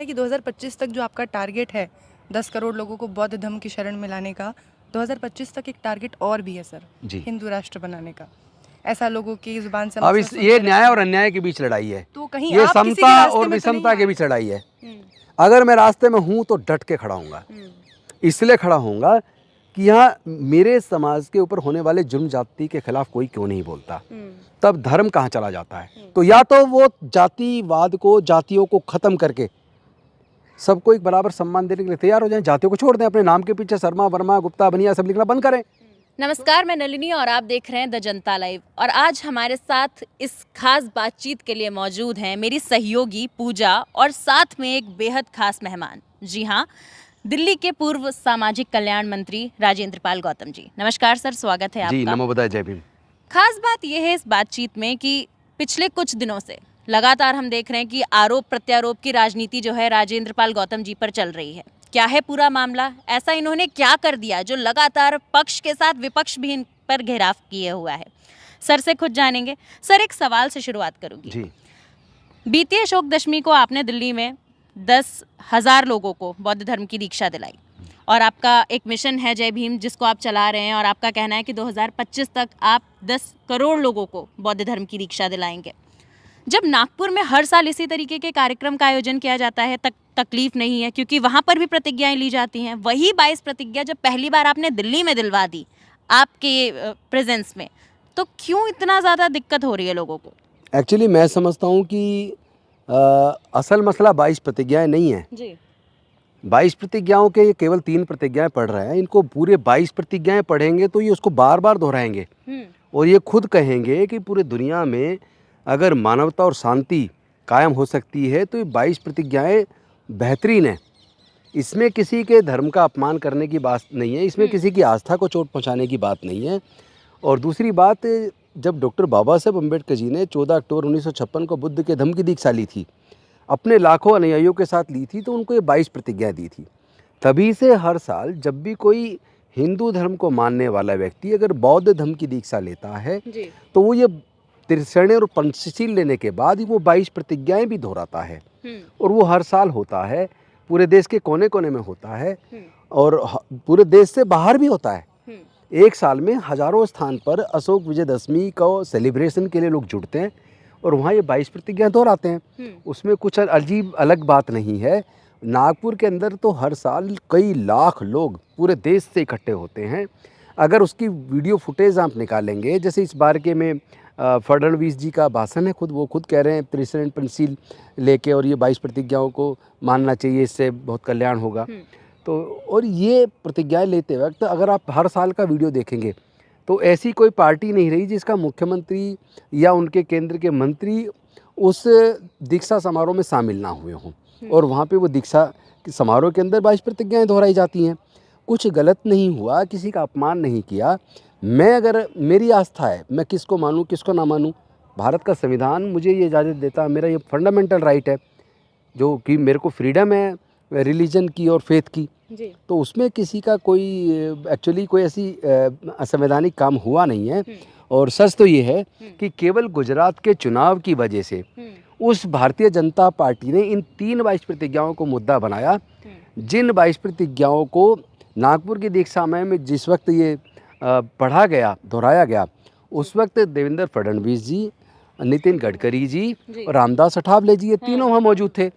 है कि 2025 तक जो आपका टारगेट है 10 करोड़ लोगों को बौद्ध धर्म की शरण में लाने का, 2025 तक एक टारगेट और भी है सर जी। हिंदू राष्ट्र बनाने का। ऐसा लोगों की जुबान से अब ये न्याय और अन्याय के बीच लड़ाई है, तो कहीं ये आप किसी के समता रास्ते और में तो नहीं विषमता के आ बीच लड़ाई है। रहे? अगर मैं रास्ते में हूँ तो डट के खड़ा हूँगा, इसलिए खड़ा हूँगा कि यहाँ मेरे समाज के ऊपर होने वाले जुर्म जाति के खिलाफ कोई क्यों नहीं बोलता। तब धर्म कहाँ चला जाता है। तो या तो वो जातिवाद को, जातियों को ख़त्म करके सबको एक बराबर सम्मान देने के लिए तैयार हो जाएं, जातियों को छोड़ दें, अपने नाम के पीछे शर्मा, वर्मा, गुप्ता, बनिया सब लिखना बंद करें। नमस्कार, मैं नलिनी और आप देख रहे हैं द जनता लाइव। और आज हमारे साथ इस खास बातचीत के लिए मौजूद हैं मेरी सहयोगी पूजा और साथ में एक बेहद खास मेहमान। जी हाँ, दिल्ली के पूर्व सामाजिक कल्याण मंत्री राजेंद्र पाल गौतम जी। नमस्कार सर, स्वागत है आपका। जी, नमो बुद्धाय, जय भीम। खास बात यह है इस बातचीत में कि पिछले कुछ दिनों से लगातार हम देख रहे हैं कि आरोप प्रत्यारोप की राजनीति जो है राजेंद्र पाल गौतम जी पर चल रही है। क्या है पूरा मामला? ऐसा इन्होंने क्या कर दिया जो लगातार पक्ष के साथ विपक्ष भी इन पर घेराव किए हुआ है? सर से खुद जानेंगे। सर, एक सवाल से शुरुआत करूंगी जी। बीती अशोक दशमी को आपने दिल्ली में 10,000 लोगों को बौद्ध धर्म की दीक्षा दिलाई और आपका एक मिशन है जय भीम जिसको आप चला रहे हैं और आपका कहना है कि 2025 तक आप 10 करोड़ लोगों को बौद्ध धर्म की दीक्षा दिलाएंगे। जब नागपुर में हर साल इसी तरीके के कार्यक्रम का आयोजन किया जाता है तकलीफ नहीं है, क्योंकि वहाँ पर भी प्रतिज्ञाएं ली जाती हैं। वही 22 प्रतिज्ञा जब पहली बार आपने दिल्ली में दिलवा दी आपके प्रेजेंस में, तो क्यों इतना ज़्यादा दिक्कत हो रही है लोगों को? एक्चुअली मैं समझता हूँ कि असल मसला 22 प्रतिज्ञाएं नहीं है जी। 22 प्रतिज्ञाओं के ये केवल 3 प्रतिज्ञाएं पढ़ रहे हैं। इनको पूरे 22 प्रतिज्ञाएं पढ़ेंगे तो ये उसको बार बार दोहराएंगे और ये खुद कहेंगे कि पूरे दुनिया में अगर मानवता और शांति कायम हो सकती है तो ये 22 प्रतिज्ञाएं बेहतरीन है। इसमें किसी के धर्म का अपमान करने की बात नहीं है, इसमें किसी की आस्था को चोट पहुंचाने की बात नहीं है। और दूसरी बात, जब डॉक्टर बाबा साहब अम्बेडकर जी ने 14 अक्टूबर 1956 को बुद्ध के धम्म की दीक्षा ली थी, अपने लाखों अनुयायियों के साथ ली थी, तो उनको ये 22 प्रतिज्ञाएं दी थी। तभी से हर साल जब भी कोई हिंदू धर्म को मानने वाला व्यक्ति अगर बौद्ध धर्म की दीक्षा लेता है तो वो ये त्रिशरण और पंचशील लेने के बाद ही वो 22 प्रतिज्ञाएं भी दोहराता है। और वो हर साल होता है, पूरे देश के कोने कोने में होता है और पूरे देश से बाहर भी होता है। एक साल में हजारों स्थान पर अशोक विजयदशमी का सेलिब्रेशन के लिए लोग जुड़ते हैं और वहाँ ये 22 प्रतिज्ञा दोहराते हैं। उसमें कुछ अजीब अलग बात नहीं है। नागपुर के अंदर तो हर साल कई लाख लोग पूरे देश से इकट्ठे होते हैं। अगर उसकी वीडियो फुटेज आप निकालेंगे, जैसे इस बार के में फडणवीस जी का भाषण है, वो खुद कह रहे हैं त्रिशरण पंचशील लेके और ये 22 प्रतिज्ञाओं को मानना चाहिए, इससे बहुत कल्याण होगा। तो और ये प्रतिज्ञाएं लेते वक्त अगर आप हर साल का वीडियो देखेंगे तो ऐसी कोई पार्टी नहीं रही जिसका मुख्यमंत्री या उनके केंद्र के मंत्री उस दीक्षा समारोह में शामिल ना हुए हों और वहाँ पे वो दीक्षा समारोह के अंदर 22 प्रतिज्ञाएं दोहराई जाती हैं। कुछ गलत नहीं हुआ, किसी का अपमान नहीं किया। मैं अगर मेरी आस्था है, मैं किसको मानूं किसको ना मानूं, भारत का संविधान मुझे ये इजाज़त देता, मेरा ये फंडामेंटल राइट है जो कि मेरे को फ्रीडम है रिलीजन की और फेथ की। तो उसमें किसी का कोई एक्चुअली कोई ऐसी असंवैधानिक काम हुआ नहीं है। और सच तो ये है कि केवल गुजरात के चुनाव की वजह से उस भारतीय जनता पार्टी ने इन 3 22 प्रतिज्ञाओं को मुद्दा बनाया, जिन 22 प्रतिज्ञाओं को नागपुर की दीक्षा में जिस वक्त ये पढ़ा गया, दोहराया गया, उस वक्त देवेंद्र फडणवीस जी, नितिन गडकरी जी और रामदास अठावले जी, ये तीनों वहाँ मौजूद थे।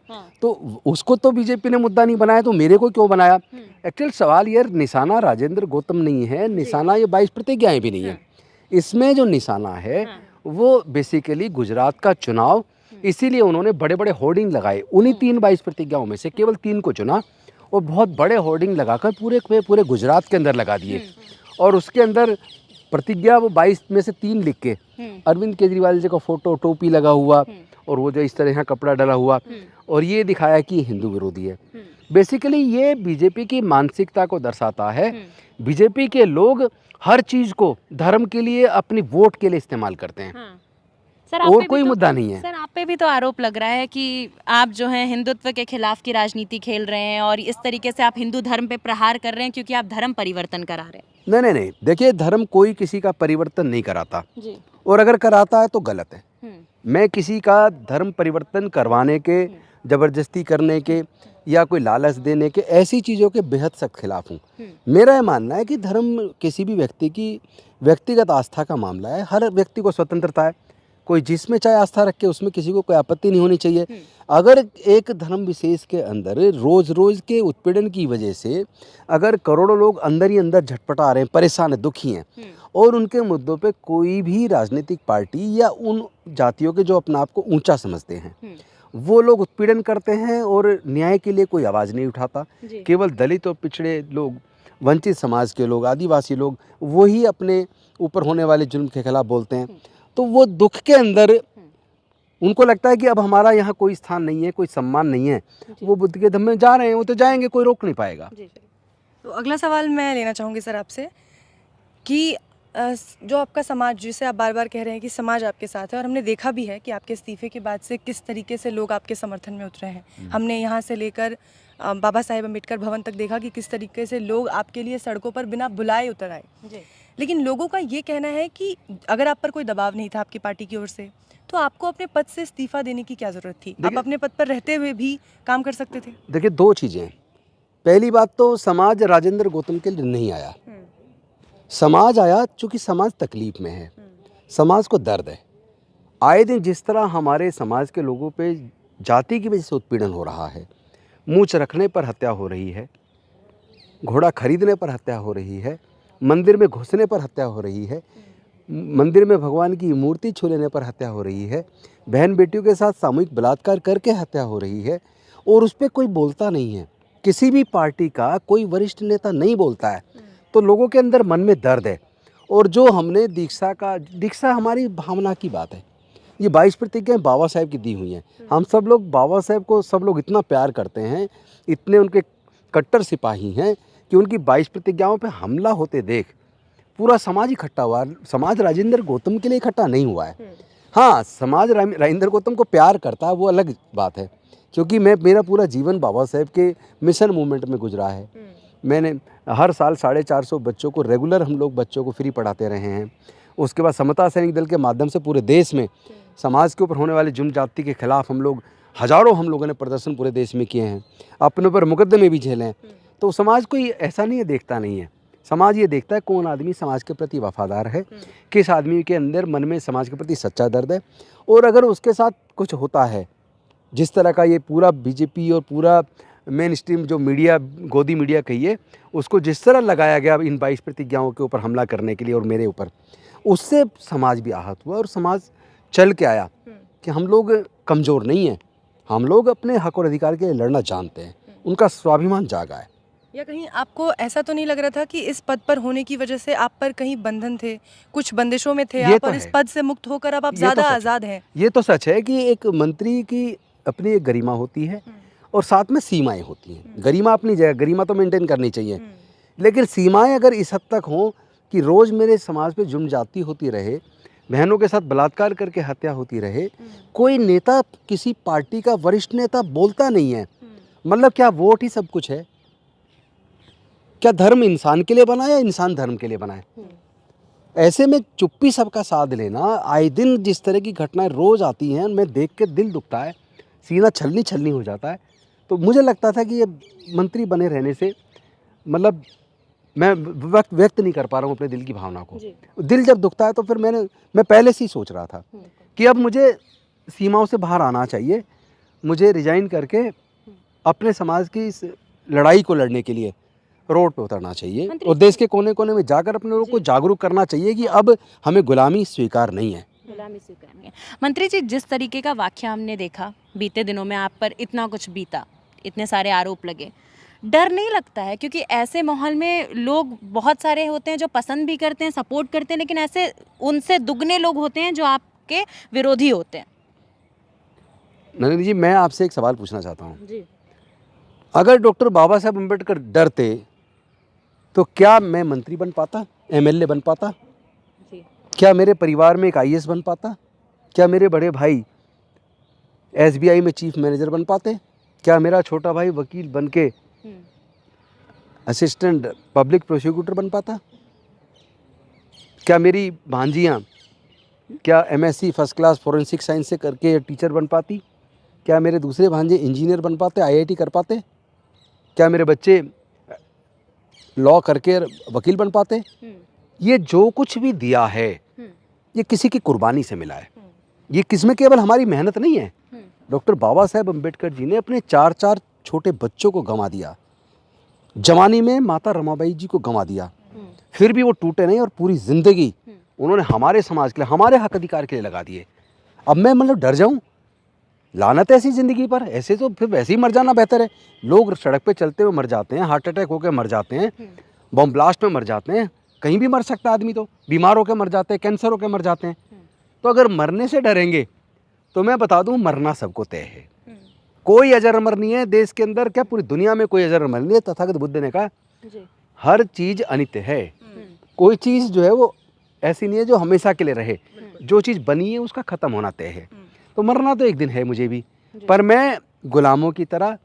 तो उसको तो बीजेपी ने मुद्दा नहीं बनाया, तो मेरे को क्यों बनाया? एक्चुअल सवाल ये निशाना राजेंद्र गौतम नहीं है, निशाना ये 22 प्रतिज्ञाएं भी नहीं है। इसमें जो निशाना है वो बेसिकली गुजरात का चुनाव, इसीलिए उन्होंने बड़े बड़े होर्डिंग लगाए। उन्हीं 3 22 प्रतिज्ञाओं में से केवल 3 को चुना और बहुत बड़े होर्डिंग लगाकर पूरे गुजरात के अंदर लगा दिए। और उसके अंदर प्रतिज्ञा वो 22 में से 3 लिख के अरविंद केजरीवाल जी का फोटो, टोपी लगा हुआ और वो जो इस तरह कपड़ा डाला हुआ और ये दिखाया कि हिंदू विरोधी है। बेसिकली ये बीजेपी की मानसिकता को दर्शाता है। बीजेपी के लोग हर चीज़ को धर्म के लिए, अपनी वोट के लिए इस्तेमाल करते हैं। सर, और कोई मुद्दा नहीं है। सर, आप पे भी तो आरोप लग रहा है कि आप जो है हिंदुत्व के खिलाफ की राजनीति खेल रहे हैं और इस तरीके से आप हिंदू धर्म पे प्रहार कर रहे हैं क्योंकि आप धर्म परिवर्तन करा रहे हैं। नहीं, देखिए, धर्म कोई किसी का परिवर्तन नहीं कराता जी। और अगर कराता है तो गलत है। मैं किसी का धर्म परिवर्तन करवाने के ज़बरदस्ती करने के या कोई लालच देने के, ऐसी चीज़ों के बेहद सख्त खिलाफ हूँ। मेरा ये मानना है कि धर्म किसी भी व्यक्ति की व्यक्तिगत आस्था का मामला है। हर व्यक्ति को स्वतंत्रता है, कोई जिसमें चाहे आस्था रखे, उसमें किसी को कोई आपत्ति नहीं होनी चाहिए। अगर एक धर्म विशेष के अंदर रोज़ रोज़ के उत्पीड़न की वजह से अगर करोड़ों लोग अंदर ही अंदर झटपटा रहे हैं, परेशान हैं, दुखी हैं, और उनके मुद्दों पे कोई भी राजनीतिक पार्टी या उन जातियों के जो अपने आप को ऊंचा समझते हैं, वो लोग उत्पीड़न करते हैं और न्याय के लिए कोई आवाज़ नहीं उठाता। केवल दलित और पिछड़े लोग, वंचित समाज के लोग, आदिवासी लोग, वही अपने ऊपर होने वाले जुल्म के खिलाफ बोलते हैं। तो वो दुख के अंदर उनको लगता है कि अब हमारा यहाँ कोई स्थान नहीं है, कोई सम्मान नहीं है, वो बुद्ध के धम्म में जा रहे हैं, वो तो जाएंगे, कोई रोक नहीं पाएगा। तो अगला सवाल मैं लेना चाहूँगी सर आपसे कि जो आपका समाज, जिसे आप बार बार कह रहे हैं कि समाज आपके साथ है, और हमने देखा भी है कि आपके इस्तीफे के बाद से किस तरीके से लोग आपके समर्थन में उतरे हैं। हमने यहाँ से लेकर बाबा साहेब अम्बेडकर भवन तक देखा कि किस तरीके से लोग आपके लिए सड़कों पर बिना बुलाए उतर आए। लेकिन लोगों का ये कहना है कि अगर आप पर कोई दबाव नहीं था आपकी पार्टी की ओर से, तो आपको अपने पद से इस्तीफा देने की क्या ज़रूरत थी? आप अपने पद पर रहते हुए भी काम कर सकते थे। देखिए, दो चीज़ें हैं। पहली बात तो समाज राजेंद्र गौतम के लिए नहीं आया, समाज आया चूँकि समाज तकलीफ में है, समाज को दर्द है। आए दिन जिस तरह हमारे समाज के लोगों पे जाति की वजह से उत्पीड़न हो रहा है, मूंछ रखने पर हत्या हो रही है, घोड़ा खरीदने पर हत्या हो रही है, मंदिर में घुसने पर हत्या हो रही है, मंदिर में भगवान की मूर्ति छू लेने पर हत्या हो रही है, बहन बेटियों के साथ सामूहिक बलात्कार करके हत्या हो रही है, और उस पर कोई बोलता नहीं है। किसी भी पार्टी का कोई वरिष्ठ नेता नहीं बोलता है। तो लोगों के अंदर मन में दर्द है। और जो हमने दीक्षा हमारी भावना की बात है। ये 22 प्रतिज्ञाएं बाबा साहेब की दी हुई हैं। हम सब लोग बाबा साहेब को सब लोग इतना प्यार करते हैं, इतने उनके कट्टर सिपाही हैं कि उनकी 22 प्रतिज्ञाओं पे हमला होते देख पूरा समाज इकट्ठा हुआ। समाज राजेंद्र गौतम के लिए इकट्ठा नहीं हुआ है। हाँ, समाज राजेंद्र गौतम को प्यार करता है, वो अलग बात है, क्योंकि मेरा पूरा जीवन बाबा साहेब के मिशन मूवमेंट में गुजरा है। मैंने हर साल 450 बच्चों को रेगुलर, हम लोग बच्चों को फ्री पढ़ाते रहे हैं। उसके बाद समता सैनिक दल के माध्यम से पूरे देश में समाज के ऊपर होने वाले जुर्म जाति के खिलाफ हम लोगों ने प्रदर्शन पूरे देश में किए हैं, अपने ऊपर मुकदमे भी झेले हैं। तो समाज कोई ऐसा नहीं है, देखता नहीं है। समाज ये देखता है कौन आदमी समाज के प्रति वफादार है, किस आदमी के अंदर मन में समाज के प्रति सच्चा दर्द है। और अगर उसके साथ कुछ होता है, जिस तरह का ये पूरा बीजेपी और पूरा मेन स्ट्रीम जो मीडिया, गोदी मीडिया कहिए, उसको जिस तरह लगाया गया इन 22 प्रतिज्ञाओं के ऊपर हमला करने के लिए और मेरे ऊपर, उससे समाज भी आहत हुआ। और समाज चल के आया कि हम लोग कमज़ोर नहीं हैं, हम लोग अपने हक और अधिकार के लिए लड़ना जानते हैं, उनका स्वाभिमान जागा है। या कहीं आपको ऐसा तो नहीं लग रहा था कि इस पद पर होने की वजह से आप पर कहीं बंधन थे, कुछ बंदिशों में थे आप, और इस पद से मुक्त होकर अब आप ज़्यादा आज़ाद हैं? ये तो सच है कि एक मंत्री की अपनी एक गरिमा होती है और साथ में सीमाएं होती हैं। गरिमा अपनी जगह, गरिमा तो मेंटेन करनी चाहिए, लेकिन सीमाएं अगर इस हद तक हों कि रोज़ मेरे समाज पे जुर्म जाति होती रहे, बहनों के साथ बलात्कार करके हत्या होती रहे, कोई नेता, किसी पार्टी का वरिष्ठ नेता बोलता नहीं है। मतलब क्या वोट ही सब कुछ है? क्या धर्म इंसान के लिए बना है या इंसान धर्म के लिए बना है? ऐसे में चुप्पी सबका साथ लेना, आए दिन जिस तरह की घटनाएं रोज़ आती हैं, मैं देख के दिल दुखता है, सीना छलनी छलनी हो जाता है। तो मुझे लगता था कि ये मंत्री बने रहने से, मतलब मैं व्यक्त नहीं कर पा रहा हूँ अपने दिल की भावना को। दिल जब दुखता है तो फिर मैं पहले से ही सोच रहा था कि अब मुझे सीमाओं से बाहर आना चाहिए, मुझे रिजाइन करके अपने समाज की इस लड़ाई को लड़ने के लिए रोड पे उतरना चाहिए और देश के कोने कोने में जाकर अपने लोगों को जागरूक करना चाहिए कि अब हमें गुलामी स्वीकार नहीं है। मंत्री जी, जिस तरीके का वाकया हमने देखा बीते दिनों में, आप पर इतना कुछ बीता, इतने सारे आरोप लगे, डर नहीं लगता है? क्योंकि ऐसे माहौल में लोग बहुत सारे होते हैं जो पसंद भी करते हैं, सपोर्ट करते हैं, लेकिन ऐसे उनसे दुगने लोग होते हैं जो आपके विरोधी होते हैं। नरेंद्र जी, मैं आपसे एक सवाल पूछना चाहता हूँ। अगर डॉक्टर बाबा साहेब अम्बेडकर डरते तो क्या मैं मंत्री बन पाता, एमएलए बन पाता? क्या मेरे परिवार में एक आईएएस बन पाता? क्या मेरे बड़े भाई एसबीआई में चीफ मैनेजर बन पाते? क्या मेरा छोटा भाई वकील बन के असिस्टेंट पब्लिक प्रोसिक्यूटर बन पाता? क्या मेरी भांजियाँ क्या MSc first class forensic science से करके टीचर बन पाती? क्या मेरे दूसरे भांजे इंजीनियर बन पाते, IIT कर पाते? क्या मेरे बच्चे लॉ करके वकील बन पाते? ये जो कुछ भी दिया है ये किसी की कुर्बानी से मिला है। ये किसमें केवल हमारी मेहनत नहीं है। डॉक्टर बाबा साहेब अम्बेडकर जी ने अपने 4 छोटे बच्चों को गंवा दिया, जवानी में माता रमाबाई जी को गंवा दिया, फिर भी वो टूटे नहीं और पूरी जिंदगी उन्होंने हमारे समाज के लिए, हमारे हक अधिकार के लिए लगा दिए। अब मैं मतलब डर जाऊं? लानत ऐसी ज़िंदगी पर, ऐसे तो फिर वैसे ही मर जाना बेहतर है। लोग सड़क पे चलते हुए मर जाते हैं, हार्ट अटैक होकर मर जाते हैं, बम ब्लास्ट में मर जाते हैं, कहीं भी मर सकता है आदमी, तो बीमार होकर मर जाते हैं, कैंसर होकर मर जाते हैं। तो अगर मरने से डरेंगे तो मैं बता दूं, मरना सबको तय है। कोई अजर अमर नहीं है देश के अंदर, क्या पूरी दुनिया में कोई अजर अमर नहीं है। तथागत बुद्ध ने कहा हर चीज़ अनित्य है, कोई चीज़ जो है वो ऐसी नहीं है जो हमेशा के लिए रहे। जो चीज़ बनी है उसका ख़त्म होना तय है। तो मरना तो एक दिन है मुझे भी, पर मैं गुलामों की तरह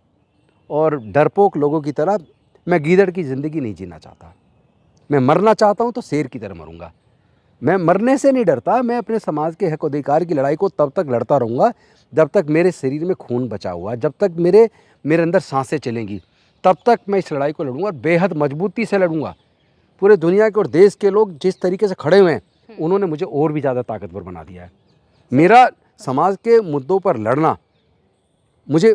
और डरपोक लोगों की तरह मैं गीदड़ की ज़िंदगी नहीं जीना चाहता। मैं मरना चाहता हूँ तो शेर की तरह मरूंगा। मैं मरने से नहीं डरता, मैं अपने समाज के हक अधिकार की लड़ाई को तब तक लड़ता रहूँगा जब तक मेरे शरीर में खून बचा हुआ, जब तक मेरे अंदर सांसें चलेंगी, तब तक मैं इस लड़ाई को लड़ूंगा और बेहद मजबूती से लड़ूंगा। पूरे दुनिया के और देश के लोग जिस तरीके से खड़े हुए हैं उन्होंने मुझे और भी ज़्यादा ताकतवर बना दिया है। मेरा समाज के मुद्दों पर लड़ना, मुझे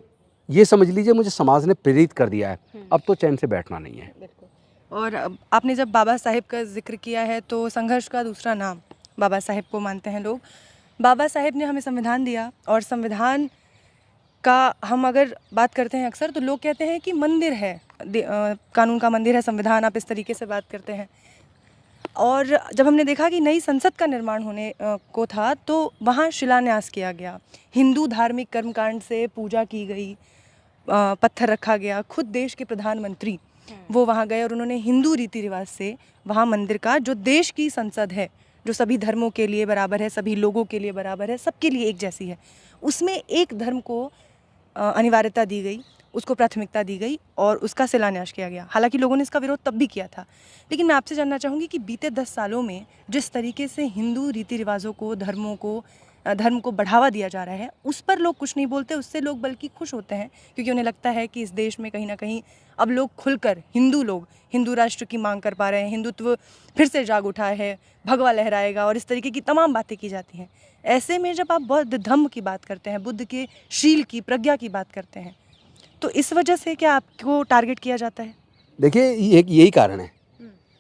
ये समझ लीजिए, मुझे समाज ने प्रेरित कर दिया है। अब तो चैन से बैठना नहीं है। और आपने जब बाबा साहेब का जिक्र किया है तो संघर्ष का दूसरा नाम बाबा साहेब को मानते हैं लोग। बाबा साहेब ने हमें संविधान दिया और संविधान का हम अगर बात करते हैं अक्सर तो लोग कहते हैं कि मंदिर है, कानून का मंदिर है संविधान, आप इस तरीके से बात करते हैं। और जब हमने देखा कि नई संसद का निर्माण होने को था तो वहाँ शिलान्यास किया गया, हिंदू धार्मिक कर्मकांड से पूजा की गई, पत्थर रखा गया, खुद देश के प्रधानमंत्री वो वहाँ गए और उन्होंने हिंदू रीति रिवाज से वहाँ मंदिर का, जो देश की संसद है, जो सभी धर्मों के लिए बराबर है, सभी लोगों के लिए बराबर है, सबके लिए एक जैसी है, उसमें एक धर्म को अनिवार्यता दी गई, उसको प्राथमिकता दी गई और उसका शिलान्यास किया गया। हालांकि लोगों ने इसका विरोध तब भी किया था। लेकिन मैं आपसे जानना चाहूँगी कि बीते 10 सालों में जिस तरीके से हिंदू रीति रिवाजों को, धर्म को बढ़ावा दिया जा रहा है, उस पर लोग कुछ नहीं बोलते, उससे लोग बल्कि खुश होते हैं, क्योंकि उन्हें लगता है कि इस देश में कहीं ना कहीं अब लोग खुलकर, हिंदू राष्ट्र की मांग कर पा रहे हैं, हिंदुत्व फिर से जाग उठा है, भगवा लहराएगा और इस तरीके की तमाम बातें की जाती हैं। ऐसे में जब आप बौद्ध धम्म की बात करते हैं, बुद्ध के शील की, प्रज्ञा की बात करते हैं, तो इस वजह से क्या आपको टारगेट किया जाता है? देखिए, यही कारण है।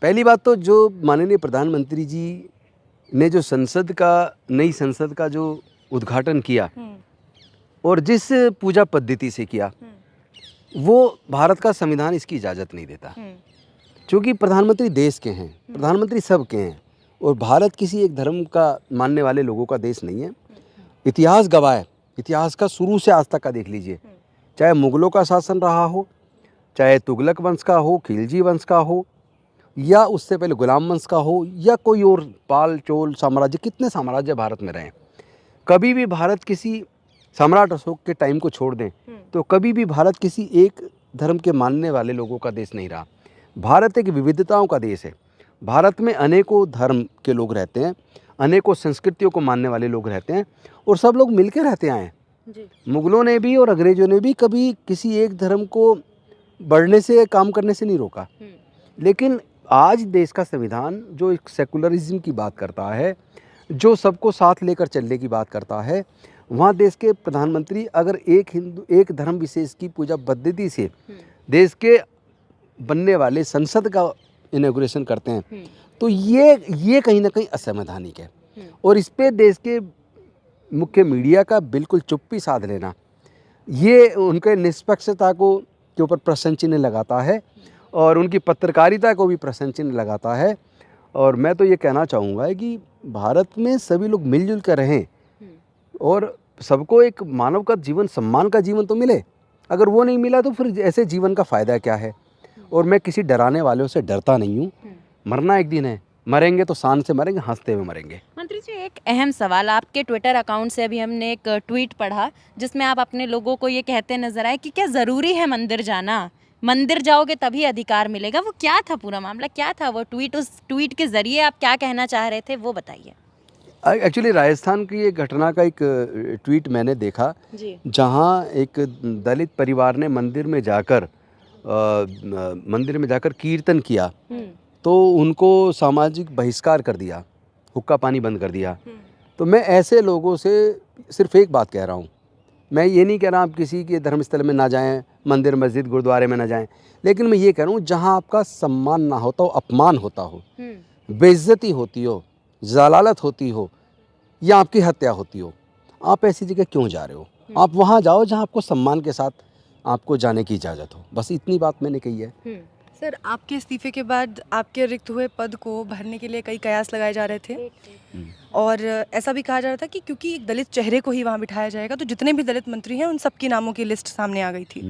पहली बात तो जो माननीय प्रधानमंत्री जी ने जो नई संसद का जो उद्घाटन किया और जिस पूजा पद्धति से किया, वो भारत का संविधान इसकी इजाज़त नहीं देता। क्योंकि प्रधानमंत्री देश के हैं, प्रधानमंत्री सब के हैं और भारत किसी एक धर्म का मानने वाले लोगों का देश नहीं है। इतिहास गवाह है, इतिहास का शुरू से आज तक का देख लीजिए, चाहे मुग़लों का शासन रहा हो, चाहे तुगलक वंश का हो, खिलजी वंश का हो, या उससे पहले गुलाम वंश का हो, या कोई और पाल चोल साम्राज्य, कितने साम्राज्य भारत में रहे। कभी भी भारत किसी सम्राट अशोक के टाइम को छोड़ दें तो कभी भी भारत किसी एक धर्म के मानने वाले लोगों का देश नहीं रहा। भारत एक विविधताओं का देश है। भारत में अनेकों धर्म के लोग रहते हैं, अनेकों संस्कृतियों को मानने वाले लोग रहते हैं और सब लोग मिलकर रहते आए हैं। मुग़लों ने भी और अंग्रेज़ों ने भी कभी किसी एक धर्म को बढ़ने से, काम करने से नहीं रोका। लेकिन आज देश का संविधान जो एक सेकुलरिज्म की बात करता है, जो सबको साथ लेकर चलने की बात करता है, वहाँ देश के प्रधानमंत्री अगर एक धर्म विशेष की पूजा पद्धति से देश के बनने वाले संसद का इनॉग्रेशन करते हैं तो ये कहीं ना कहीं असंवैधानिक है। और इस पे देश के मुख्य मीडिया का बिल्कुल चुप्पी साध लेना, ये उनके निष्पक्षता के ऊपर प्रश्न चिन्ह लगाता है और उनकी पत्रकारिता को भी प्रश्न चिन्ह लगाता है। और मैं तो ये कहना चाहूँगा कि भारत में सभी लोग मिलजुल कर रहें और सबको एक मानव का जीवन, सम्मान का जीवन तो मिले। अगर वो नहीं मिला तो फिर ऐसे जीवन का फ़ायदा क्या है। और मैं किसी डराने वालों से डरता नहीं हूँ। मरना एक दिन है, मरेंगे तो शान से मरेंगे, हंसते हुए मरेंगे। मंत्री जी, एक अहम सवाल, आपके ट्विटर अकाउंट से अभी हमने एक ट्वीट पढ़ा जिसमें आप अपने लोगों को ये कहते नजर आए कि क्या ज़रूरी है मंदिर जाना, मंदिर जाओगे तभी अधिकार मिलेगा। वो क्या था, पूरा मामला क्या था वो ट्वीट? उस ट्वीट के ज़रिए आप क्या कहना चाह रहे थे वो बताइए। एक्चुअली राजस्थान की एक घटना का एक ट्वीट मैंने देखा, जी। जहाँ एक दलित परिवार ने मंदिर में जाकर कीर्तन किया, तो उनको सामाजिक बहिष्कार कर दिया, हुक्का पानी बंद कर दिया। तो मैं ऐसे लोगों से सिर्फ एक बात कह रहा हूँ, मैं ये नहीं कह रहा आप किसी के धर्मस्थल में ना जाएं, मंदिर मस्जिद गुरुद्वारे में ना जाएं, लेकिन मैं ये कह रहा हूँ जहाँ आपका सम्मान ना होता हो, अपमान होता हो, बेइज्जती होती हो, जलालत होती हो या आपकी हत्या होती हो, आप ऐसी जगह क्यों जा रहे हो? आप वहाँ जाओ जहाँ आपको सम्मान के साथ आपको जाने की इजाज़त हो। बस इतनी बात मैंने कही है। सर, आपके इस्तीफे के बाद आपके रिक्त हुए पद को भरने के लिए कई कयास लगाए जा रहे थे और ऐसा भी कहा जा रहा था कि क्योंकि एक दलित चेहरे को ही वहाँ बिठाया जाएगा, तो जितने भी दलित मंत्री हैं उन सबके नामों की लिस्ट सामने आ गई थी।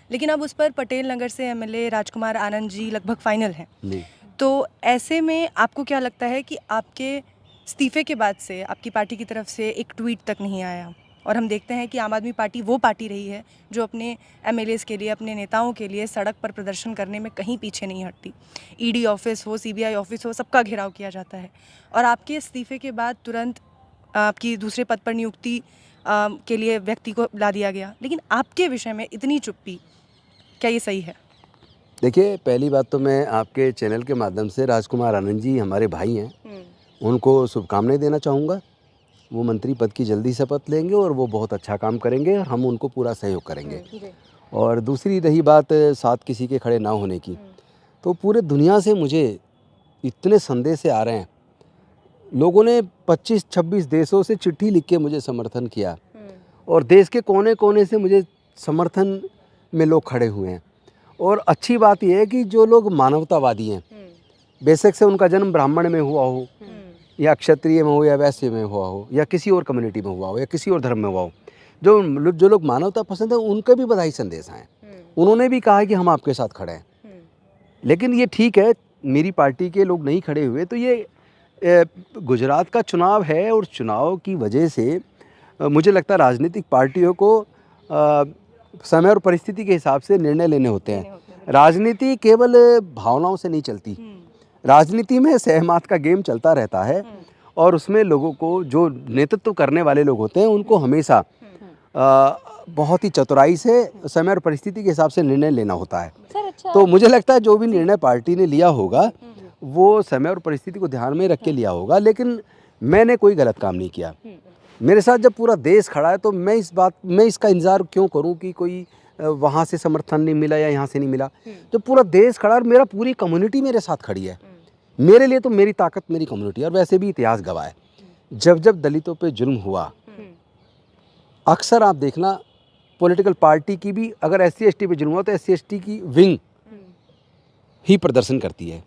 लेकिन अब उस पर पटेल नगर से एमएलए राजकुमार आनंद जी लगभग फाइनल हैं। तो ऐसे में आपको क्या लगता है कि आपके इस्तीफे के बाद से आपकी पार्टी की तरफ से एक ट्वीट तक नहीं आया, और हम देखते हैं कि आम आदमी पार्टी वो पार्टी रही है जो अपने एमएलएस के लिए, अपने नेताओं के लिए सड़क पर प्रदर्शन करने में कहीं पीछे नहीं हटती। ईडी ऑफिस हो, सीबीआई ऑफिस हो, सबका घेराव किया जाता है, और आपके इस्तीफे के बाद तुरंत आपकी दूसरे पद पर नियुक्ति के लिए व्यक्ति को ला दिया गया, लेकिन आपके विषय में इतनी चुप्पी, क्या ये सही है? देखिए, पहली बात तो मैं आपके चैनल के माध्यम से राजकुमार आनंद जी हमारे भाई हैं, उनको शुभकामनाएं देना चाहूँगा। वो मंत्री पद की जल्दी शपथ लेंगे और वो बहुत अच्छा काम करेंगे और हम उनको पूरा सहयोग करेंगे। और दूसरी रही बात साथ किसी के खड़े ना होने की, तो पूरे दुनिया से मुझे इतने संदेश आ रहे हैं, लोगों ने 25-26 देशों से चिट्ठी लिख के मुझे समर्थन किया और देश के कोने कोने से मुझे समर्थन में लोग खड़े हुए हैं। और अच्छी बात यह है कि जो लोग मानवतावादी हैं, बेशक से उनका जन्म ब्राह्मण में हुआ हो या क्षत्रिय में हो या वैश्य में हुआ हो या किसी और कम्युनिटी में हुआ हो या किसी और धर्म में हुआ हो, जो लोग मानवता पसंद है उनके भी बधाई संदेश आए। उन्होंने भी कहा कि हम आपके साथ खड़े हैं। लेकिन ये ठीक है, मेरी पार्टी के लोग नहीं खड़े हुए, तो ये गुजरात का चुनाव है और चुनाव की वजह से मुझे लगता है राजनीतिक पार्टियों को समय और परिस्थिति के हिसाब से निर्णय लेने होते हैं। राजनीति केवल भावनाओं से नहीं चलती, राजनीति में सहमत का गेम चलता रहता है और उसमें लोगों को, जो नेतृत्व करने वाले लोग होते हैं, उनको हमेशा बहुत ही चतुराई से समय और परिस्थिति के हिसाब से निर्णय लेना होता है। तो मुझे लगता है जो भी निर्णय पार्टी ने लिया होगा वो समय और परिस्थिति को ध्यान में रख के लिया होगा, लेकिन मैंने कोई गलत काम नहीं किया। मेरे साथ जब पूरा देश खड़ा है तो मैं इसका इंतज़ार क्यों करूं कि कोई वहाँ से समर्थन नहीं मिला या यहाँ से नहीं मिला। जब पूरा देश खड़ा और मेरा पूरी कम्युनिटी मेरे साथ खड़ी है, मेरे लिए तो मेरी ताकत मेरी कम्युनिटी। और वैसे भी इतिहास गवाह है, जब जब दलितों पे जुल्म हुआ, अक्सर आप देखना पॉलिटिकल पार्टी की भी अगर SC/ST पे जुल्म हुआ तो SC/ST की विंग ही प्रदर्शन करती है,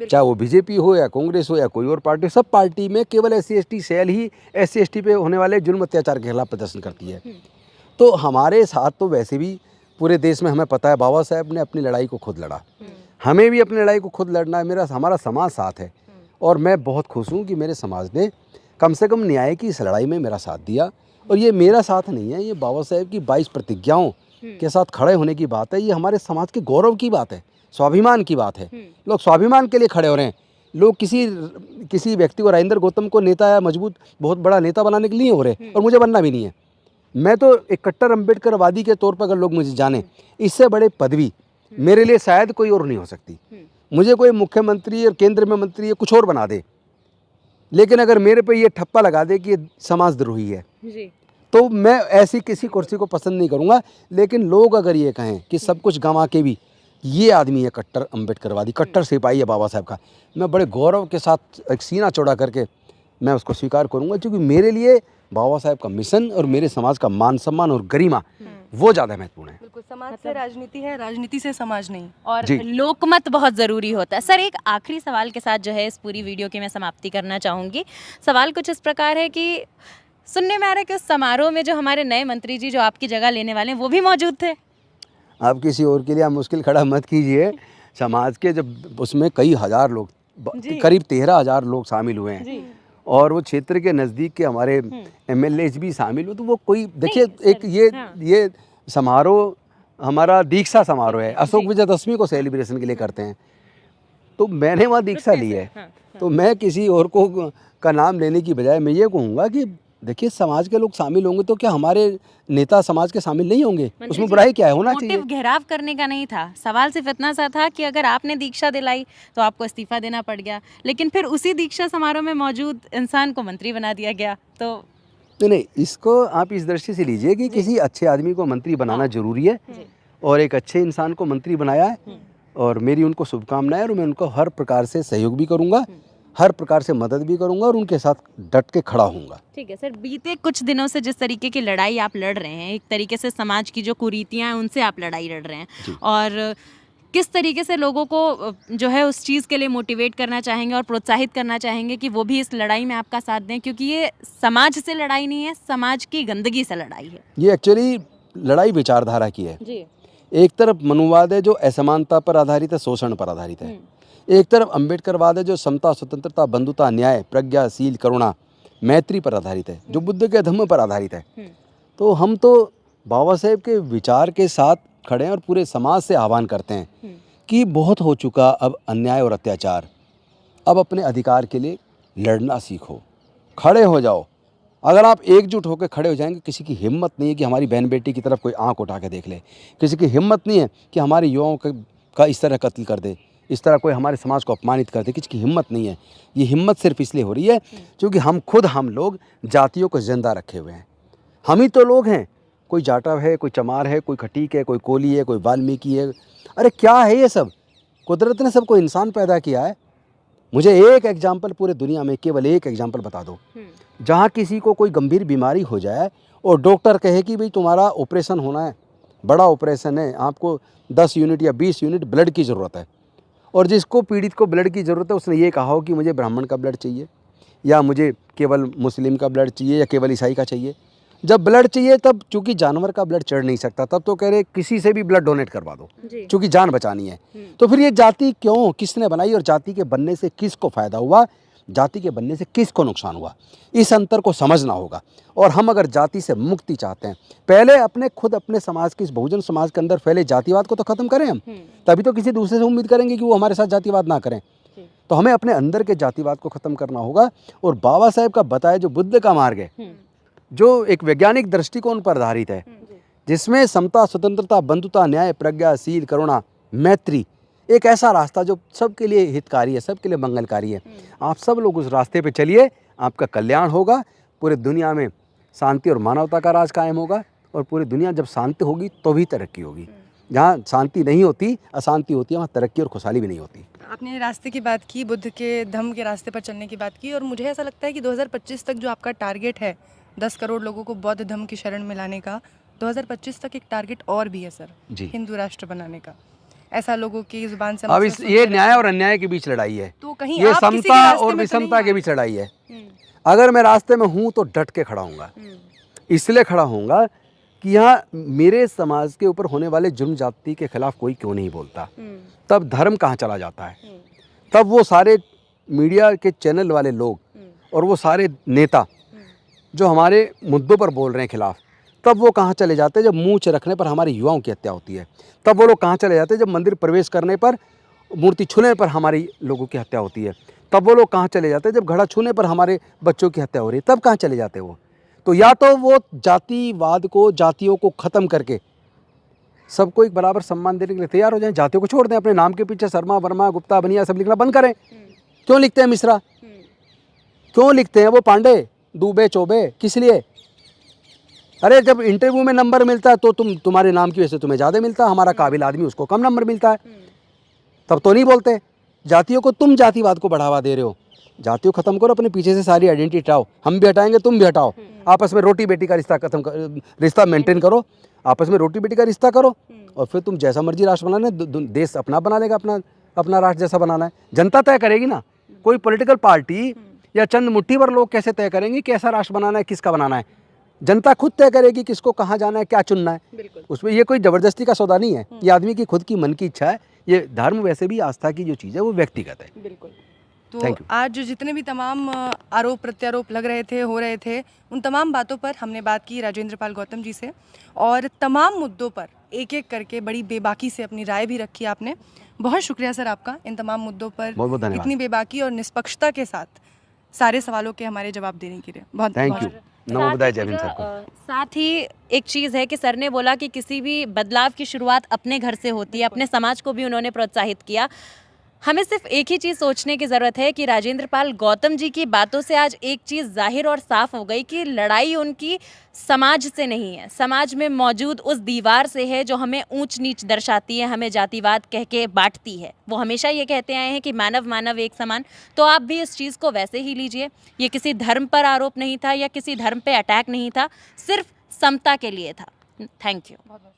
चाहे वो बीजेपी हो या कांग्रेस हो या कोई और पार्टी। सब पार्टी में केवल SC/ST सेल ही SC/ST पे होने वाले जुल्म अत्याचार के खिलाफ प्रदर्शन करती है। तो हमारे साथ तो वैसे भी पूरे देश में हमें पता है बाबा साहब ने अपनी लड़ाई को खुद लड़ा, हमें भी अपनी लड़ाई को खुद लड़ना है। हमारा समाज साथ है और मैं बहुत खुश हूँ कि मेरे समाज ने कम से कम न्याय की इस लड़ाई में मेरा साथ दिया। और ये मेरा साथ नहीं है, ये बाबा साहब की 22 प्रतिज्ञाओं के साथ खड़े होने की बात है। ये हमारे समाज के गौरव की बात है, स्वाभिमान की बात है। लोग स्वाभिमान के लिए खड़े हो रहे हैं। लोग किसी व्यक्ति को, राजेंद्र गौतम को नेता या मजबूत बहुत बड़ा नेता बनाने के लिए हो रहे, और मुझे बनना भी नहीं है। मैं तो एक कट्टर अम्बेडकरवादी के तौर पर अगर लोग मुझे जाने, इससे बड़े पदवी मेरे लिए शायद कोई और नहीं हो सकती। मुझे कोई मुख्यमंत्री और केंद्र में मंत्री या कुछ और बना दे, लेकिन अगर मेरे पे ये ठप्पा लगा दे कि ये समाजद्रोही है जी, तो मैं ऐसी किसी कुर्सी को पसंद नहीं करूँगा। लेकिन लोग अगर ये कहें कि सब कुछ गंवा के भी ये आदमी है कट्टर अम्बेडकरवादी, कट्टर सिपाही है बाबा साहब का, मैं बड़े गौरव के साथ एक सीना चौड़ा करके मैं उसको स्वीकार करूँगा, क्योंकि मेरे लिए बाबा साहब का मिशन और मेरे समाज का मान सम्मान और गरिमा वो ज़्यादा महत्वपूर्ण है। बिल्कुल, समाज से राजनीति है, राजनीति से समाज नहीं। और लोकमत बहुत ज़रूरी होता है। सर, एक आखिरी सवाल के साथ जो है इस पूरी वीडियो की मैं समाप्ति करना चाहूँगी। सवाल कुछ इस प्रकार है कि सुनने में आ रहा है कि उस समारोह में जो हमारे नए मंत्री जी जो आपकी जगह लेने वाले हैं वो भी मौजूद थे। आप किसी और के लिए आप मुश्किल खड़ा मत कीजिए। समाज के जब उसमें कई हज़ार लोग, करीब 13,000 लोग शामिल हुए हैं और वो क्षेत्र के नज़दीक के हमारे MLAs भी शामिल हो, तो वो कोई देखिए एक ये समारोह हमारा दीक्षा समारोह है, अशोक विजयदशमी को सेलिब्रेशन के लिए करते हैं। तो मैंने वहाँ दीक्षा ली है। हाँ, तो मैं किसी और को का नाम लेने की बजाय मैं ये कहूँगा कि देखिए समाज के लोग शामिल होंगे तो क्या हमारे नेता समाज के शामिल नहीं होंगे? मंजू उसमें जी, बुराई क्या है? होना चाहिए। मोटिव घेराव करने का नहीं था, सवाल सिर्फ इतना सा था कि अगर आपने दीक्षा दिलाई तो आपको इस्तीफा देना पड़ गया, लेकिन फिर उसी दीक्षा समारोह में मौजूद इंसान को मंत्री बना दिया गया। तो नहीं, इसको आप इस दृष्टि से लीजिए कि किसी अच्छे आदमी को मंत्री बनाना जरूरी है और एक अच्छे इंसान को मंत्री बनाया है और मेरी उनको शुभकामनाएं और मैं उनको हर प्रकार से सहयोग भी करूंगा, हर प्रकार से मदद भी करूंगा और उनके साथ डट के खड़ा हूंगा। ठीक है सर, बीते कुछ दिनों से जिस तरीके की लड़ाई आप लड़ रहे हैं, एक तरीके से समाज की जो कुरीतियां हैं उनसे आप लड़ाई लड़ रहे हैं, और किस तरीके से लोगों को जो है उस चीज़ के लिए मोटिवेट करना चाहेंगे और प्रोत्साहित करना चाहेंगे कि वो भी इस लड़ाई में आपका साथ दें, क्योंकि ये समाज से लड़ाई नहीं है, समाज की गंदगी से लड़ाई है। ये एक्चुअली लड़ाई विचारधारा की है। जी। एक तरफ मनुवाद है जो असमानता पर आधारित है, शोषण पर आधारित है। एक तरफ अम्बेडकरवाद है जो समता, स्वतंत्रता, बंधुता, न्याय, प्रज्ञा, शील, करुणा, मैत्री पर आधारित है, जो बुद्ध के धम्म पर आधारित है। तो हम तो बाबा साहेब के विचार के साथ खड़े हैं और पूरे समाज से आह्वान करते हैं कि बहुत हो चुका अब अन्याय और अत्याचार, अब अपने अधिकार के लिए लड़ना सीखो, खड़े हो जाओ। अगर आप एकजुट होकर खड़े हो जाएंगे, किसी की हिम्मत नहीं है कि हमारी बहन बेटी की तरफ कोई आंख उठा के देख ले, किसी की हिम्मत नहीं है कि हमारे युवाओं का इस तरह कत्ल कर दे, इस तरह कोई हमारे समाज को अपमानित कर दे, किसी की हिम्मत नहीं है। ये हिम्मत सिर्फ इसलिए हो रही है क्योंकि हम लोग जातियों को जिंदा रखे हुए हैं। हम ही तो लोग हैं, कोई जाटव है, कोई चमार है, कोई खटीक है, कोई कोली है, कोई वाल्मीकि है। अरे क्या है ये सब? कुदरत ने सबको इंसान पैदा किया है। मुझे एक एग्जाम्पल पूरे दुनिया में, केवल एक एग्जाम्पल बता दो जहाँ किसी को कोई गंभीर बीमारी हो जाए और डॉक्टर कहे कि भाई तुम्हारा ऑपरेशन होना है, बड़ा ऑपरेशन है, आपको 10 यूनिट या 20 यूनिट ब्लड की ज़रूरत है, और जिसको पीड़ित को ब्लड की ज़रूरत है उसने ये कहा हो कि मुझे ब्राह्मण का ब्लड चाहिए या मुझे केवल मुस्लिम का ब्लड चाहिए या केवल ईसाई का चाहिए। जब ब्लड चाहिए तब चूंकि जानवर का ब्लड चढ़ नहीं सकता, तब तो कह रहे किसी से भी ब्लड डोनेट करवा दो चूंकि जान बचानी है। तो फिर ये जाति क्यों, किसने बनाई और जाति के बनने से किसको फ़ायदा हुआ, जाति के बनने से किसको नुकसान हुआ, इस अंतर को समझना होगा। और हम अगर जाति से मुक्ति चाहते हैं, पहले अपने समाज के, इस बहुजन समाज के अंदर फैले जातिवाद को तो ख़त्म करें हम, तभी तो किसी दूसरे से उम्मीद करेंगे कि वो हमारे साथ जातिवाद ना करें। तो हमें अपने अंदर के जातिवाद को ख़त्म करना होगा और बाबा साहेब का बताया जो बुद्ध का मार्ग है, जो एक वैज्ञानिक दृष्टिकोण पर आधारित है, जिसमें समता, स्वतंत्रता, बंधुता, न्याय, प्रज्ञा, शील, करुणा, मैत्री, एक ऐसा रास्ता जो सबके लिए हितकारी है, सबके लिए मंगलकारी है। आप सब लोग उस रास्ते पे चलिए, आपका कल्याण होगा, पूरे दुनिया में शांति और मानवता का राज कायम होगा और पूरी दुनिया जब शांति होगी तो भी तरक्की होगी। जहाँ शांति नहीं होती, अशांति होती है, वहाँ तरक्की और खुशहाली भी नहीं होती। आपने रास्ते की बात की, बुद्ध के धम्म के रास्ते पर चलने की बात की, और मुझे ऐसा लगता है कि 2025 तक जो आपका टारगेट है 10 करोड़ लोगों को बौद्ध धम्म की शरण में लाने का, 2025 तक एक टारगेट और भी है सर, हिंदू राष्ट्र बनाने का। ऐसा लोगों की जुबान से अब ये न्याय और अन्याय के बीच लड़ाई है, तो कहीं ये आप किसी के समता रास्ते और में तो विषमता नहीं के बीच लड़ाई है। अगर मैं रास्ते में हूँ तो डट के खड़ा हूँगा, इसलिए खड़ा हूँगा कि यहाँ मेरे समाज के ऊपर होने वाले जुर्म जाति के खिलाफ कोई क्यों नहीं बोलता। तब धर्म कहाँ चला जाता है, तब वो सारे मीडिया के चैनल वाले लोग और वो सारे नेता जो हमारे मुद्दों पर बोल रहे हैं खिलाफ, तब वो कहाँ चले जाते हैं जब मूंछ रखने पर हमारे युवाओं की हत्या होती है। तब वो लोग कहाँ चले जाते हैं जब मंदिर प्रवेश करने पर, मूर्ति छूने पर हमारी लोगों की हत्या होती है। तब वो लोग कहाँ चले जाते हैं जब घड़ा छूने पर हमारे बच्चों की हत्या हो रही है, तब कहाँ चले जाते हैं वो। तो या तो वो जातिवाद को, जातियों को ख़त्म करके सबको एक बराबर सम्मान देने के लिए तैयार हो जाएं, जातियों को छोड़ दें, अपने नाम के पीछे शर्मा, वर्मा, गुप्ता, बनिया सब लिखना बंद करें। क्यों लिखते हैं मिश्रा, क्यों लिखते हैं वो पांडे, दुबे, चौबे, किस लिए? अरे जब इंटरव्यू में नंबर मिलता है तो तुम्हारे नाम की वजह से तुम्हें ज़्यादा मिलता है, हमारा काबिल आदमी उसको कम नंबर मिलता है, तब तो नहीं बोलते। जातियों को, तुम जातिवाद को बढ़ावा दे रहे हो, जातियों खत्म करो, अपने पीछे से सारी आइडेंटिटी हटाओ, हम भी हटाएंगे, तुम भी हटाओ, आपस में रोटी बेटी का रिश्ता रिश्ता मेंटेन करो, आपस में रोटी बेटी का रिश्ता करो, और फिर तुम जैसा मर्जी राष्ट्र बनाना है, देश अपना बना लेगा, अपना राष्ट्र जैसा बनाना है, जनता तय करेगी ना। कोई पॉलिटिकल पार्टी या चंद मुट्ठी भर लोग कैसे तय करेंगे कैसा राष्ट्र बनाना है, किसका बनाना है? जनता खुद तय करेगी किसको कहाँ जाना है, क्या चुनना है। उसमें ये कोई ज़बरदस्ती का सौदा नहीं है, ये आदमी की खुद की मन की इच्छा है। ये धर्म वैसे भी आस्था की जो चीज़ है वो व्यक्तिगत है। बिल्कुल। तो आज जो जितने भी तमाम आरोप प्रत्यारोप लग रहे थे, हो रहे थे, उन तमाम बातों पर हमने बात की राजेंद्र पाल गौतम जी से, और तमाम मुद्दों पर एक एक करके बड़ी बेबाकी से अपनी राय भी रखी आपने। बहुत शुक्रिया सर आपका इन तमाम मुद्दों पर बहुत बहुत धन्यवाद। इतनी बेबाकी और निष्पक्षता के साथ सारे सवालों के हमारे जवाब देने के लिए बहुत थैंक बहुत यू। शुक्रिया। नमो बुद्धाय, साथ ही जय भीम सर को। साथ ही एक चीज़ है कि सर ने बोला कि किसी भी बदलाव की शुरुआत अपने घर से होती है, अपने समाज को भी उन्होंने प्रोत्साहित किया। हमें सिर्फ एक ही चीज़ सोचने की ज़रूरत है कि राजेंद्र पाल गौतम जी की बातों से आज एक चीज़ जाहिर और साफ हो गई कि लड़ाई उनकी समाज से नहीं है, समाज में मौजूद उस दीवार से है जो हमें ऊंच नीच दर्शाती है, हमें जातिवाद कह के बांटती है। वो हमेशा ये कहते आए हैं कि मानव मानव एक समान, तो आप भी इस चीज़ को वैसे ही लीजिए। ये किसी धर्म पर आरोप नहीं था या किसी धर्म पे अटैक नहीं था, सिर्फ समता के लिए था। Thank you. बहुत बहुत